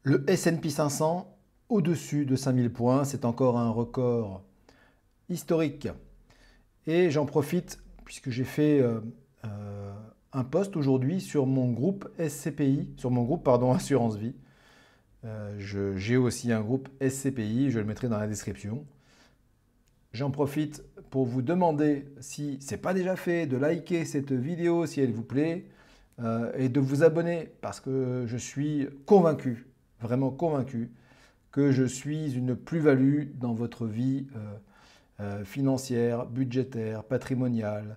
Le S&P 500 au-dessus de 5000 points, c'est encore un record historique. Et j'en profite puisque j'ai fait un post aujourd'hui sur mon groupe SCPI, sur mon groupe Assurance Vie. J'ai aussi un groupe SCPI, je le mettrai dans la description. J'en profite pour vous demander, si ce n'est pas déjà fait, de liker cette vidéo si elle vous plaît et de vous abonner parce que je suis convaincu, vraiment convaincu, que je suis une plus-value dans votre vie financière, budgétaire, patrimoniale.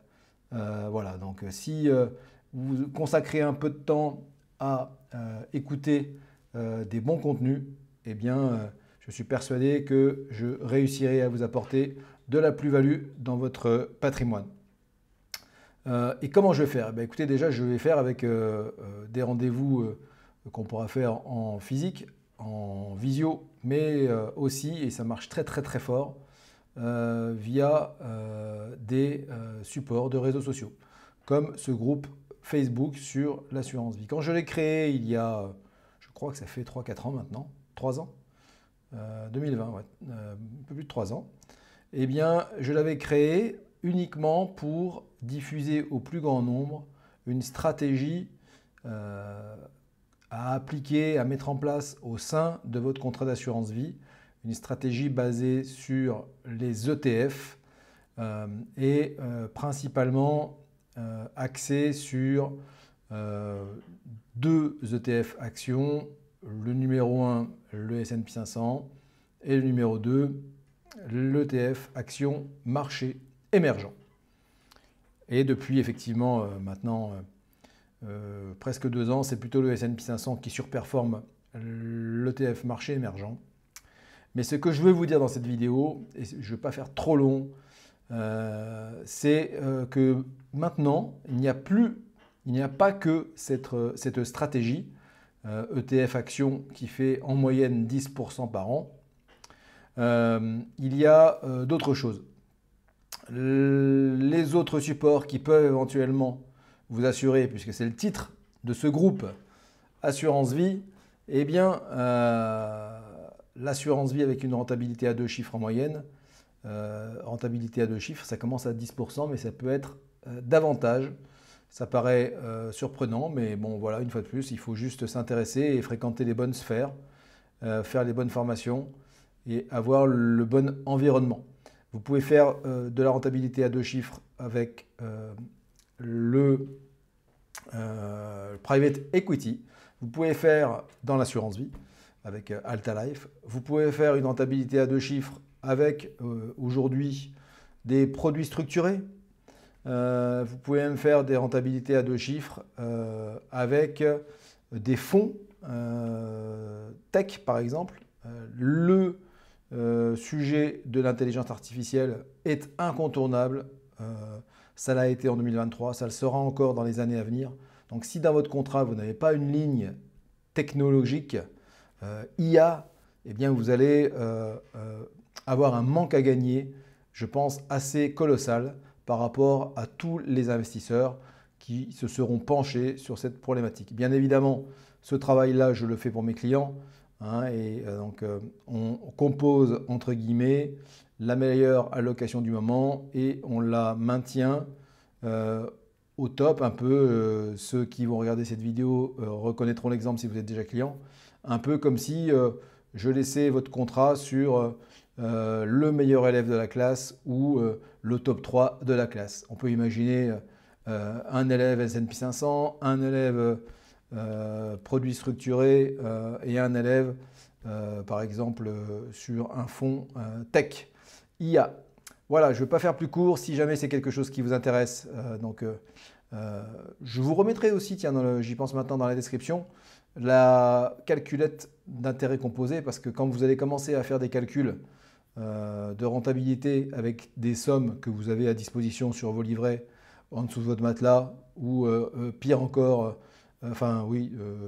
Voilà, donc si vous consacrez un peu de temps à écouter des bons contenus, eh bien, je suis persuadé que je réussirai à vous apporter de la plus-value dans votre patrimoine. Et comment je vais faire? Écoutez, déjà, je vais faire avec des rendez-vous qu'on pourra faire en physique, en visio, mais aussi, et ça marche très très très fort, via des supports de réseaux sociaux, comme ce groupe Facebook sur l'assurance vie. Quand je l'ai créé il y a, je crois que ça fait 3-4 ans maintenant, 3 ans, 2020, ouais, un peu plus de 3 ans, eh bien, je l'avais créé uniquement pour diffuser au plus grand nombre une stratégie à appliquer, à mettre en place au sein de votre contrat d'assurance vie, une stratégie basée sur les ETF et principalement axée sur deux ETF actions, le numéro 1, le S&P 500, et le numéro 2, l'ETF action marché émergent. Et depuis effectivement maintenant presque 2 ans, c'est plutôt le S&P 500 qui surperforme l'ETF marché émergent. Mais ce que je veux vous dire dans cette vidéo, et je ne vais pas faire trop long, c'est que maintenant, il n'y a pas que cette stratégie ETF action qui fait en moyenne 10% par an. Il y a d'autres choses. Les autres supports qui peuvent éventuellement vous assurer, puisque c'est le titre de ce groupe Assurance Vie, eh bien, l'assurance vie avec une rentabilité à 2 chiffres en moyenne, rentabilité à 2 chiffres, ça commence à 10%, mais ça peut être davantage. Ça paraît surprenant, mais bon, voilà, une fois de plus, il faut juste s'intéresser et fréquenter les bonnes sphères, faire les bonnes formations et avoir le bon environnement. Vous pouvez faire de la rentabilité à 2 chiffres avec le private equity. Vous pouvez faire dans l'assurance vie avec Alta Life. Vous pouvez faire une rentabilité à 2 chiffres avec aujourd'hui des produits structurés. Vous pouvez même faire des rentabilités à 2 chiffres avec des fonds tech par exemple. Le sujet de l'intelligence artificielle est incontournable. Ça l'a été en 2023, ça le sera encore dans les années à venir. Donc si dans votre contrat, vous n'avez pas une ligne technologique IA, eh bien vous allez avoir un manque à gagner, je pense, assez colossal par rapport à tous les investisseurs qui se seront penchés sur cette problématique. Bien évidemment, ce travail-là, je le fais pour mes clients. Donc, on compose, entre guillemets, la meilleure allocation du moment et on la maintient au top. Un peu, ceux qui vont regarder cette vidéo reconnaîtront l'exemple si vous êtes déjà client. Un peu comme si je laissais votre contrat sur le meilleur élève de la classe ou le top 3 de la classe. On peut imaginer un élève S&P 500, un élève produits structurés et un élève, par exemple, sur un fonds tech, IA. Voilà, je ne vais pas faire plus court si jamais c'est quelque chose qui vous intéresse. Je vous remettrai aussi, tiens, j'y pense maintenant dans la description, la calculette d'intérêt composé parce que quand vous allez commencer à faire des calculs de rentabilité avec des sommes que vous avez à disposition sur vos livrets en dessous de votre matelas ou pire encore,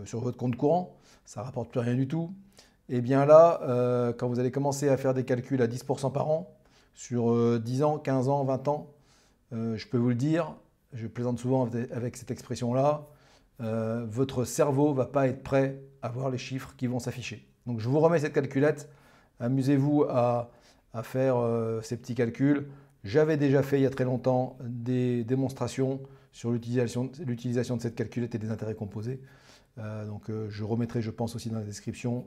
sur votre compte courant, ça ne rapporte plus rien du tout. Et bien là, quand vous allez commencer à faire des calculs à 10% par an, sur 10 ans, 15 ans, 20 ans, je peux vous le dire, je plaisante souvent avec cette expression-là, votre cerveau ne va pas être prêt à voir les chiffres qui vont s'afficher. Donc je vous remets cette calculette, amusez-vous à faire ces petits calculs. J'avais déjà fait il y a très longtemps des démonstrations sur l'utilisation de cette calculette et des intérêts composés. Je remettrai, je pense, aussi dans la description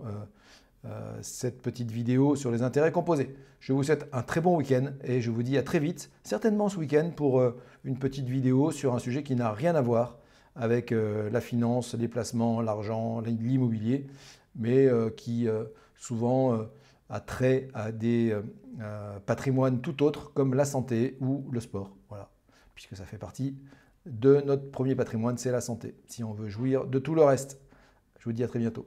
cette petite vidéo sur les intérêts composés. Je vous souhaite un très bon week-end et je vous dis à très vite, certainement ce week-end, pour une petite vidéo sur un sujet qui n'a rien à voir avec la finance, les placements, l'argent, l'immobilier, mais qui souvent a trait à des patrimoines tout autres comme la santé ou le sport. Voilà, puisque ça fait partie de notre premier patrimoine, c'est la santé, si on veut jouir de tout le reste. Je vous dis à très bientôt.